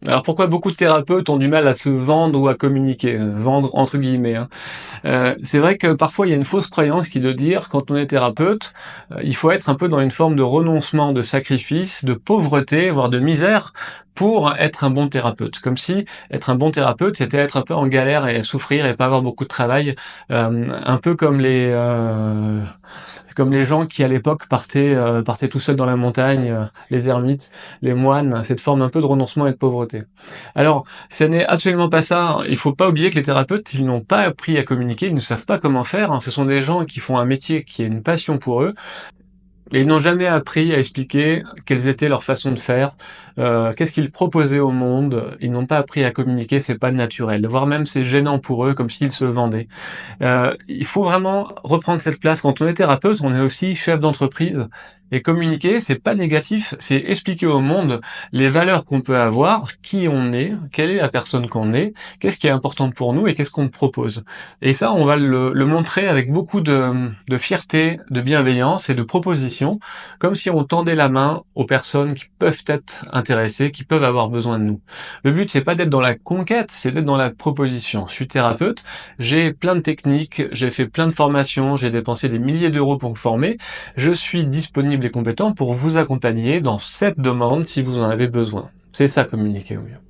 Alors pourquoi beaucoup de thérapeutes ont du mal à se vendre ou à communiquer? Vendre entre guillemets, hein. C'est vrai que parfois il y a une fausse croyance qui est de dire quand on est thérapeute, il faut être un peu dans une forme de renoncement, de sacrifice, de pauvreté, voire de misère pour être un bon thérapeute. Comme si être un bon thérapeute, c'était être un peu en galère et souffrir et pas avoir beaucoup de travail, un peu comme les gens qui à l'époque partaient tout seuls dans la montagne, les ermites, les moines, cette forme un peu de renoncement et de pauvreté. Alors, ce n'est absolument pas ça. Il faut pas oublier que les thérapeutes, ils n'ont pas appris à communiquer, ils ne savent pas comment faire, hein. Ce sont des gens qui font un métier qui est une passion pour eux, et ils n'ont jamais appris à expliquer quelles étaient leurs façons de faire, qu'est-ce qu'ils proposaient au monde. Ils n'ont pas appris à communiquer, c'est pas naturel. Voire même c'est gênant pour eux, comme s'ils se vendaient. Il faut vraiment reprendre cette place. Quand on est thérapeute, on est aussi chef d'entreprise. Et communiquer, c'est pas négatif, c'est expliquer au monde les valeurs qu'on peut avoir, qui on est, quelle est la personne qu'on est, qu'est-ce qui est important pour nous et qu'est-ce qu'on propose. Et ça, on va le montrer avec beaucoup de fierté, de bienveillance et de proposition, comme si on tendait la main aux personnes qui peuvent être intéressées, qui peuvent avoir besoin de nous. Le but, c'est pas d'être dans la conquête, c'est d'être dans la proposition. Je suis thérapeute, j'ai plein de techniques, j'ai fait plein de formations, j'ai dépensé des milliers d'euros pour me former. Je suis disponible et compétent pour vous accompagner dans cette demande si vous en avez besoin. C'est ça, communiquer au mieux.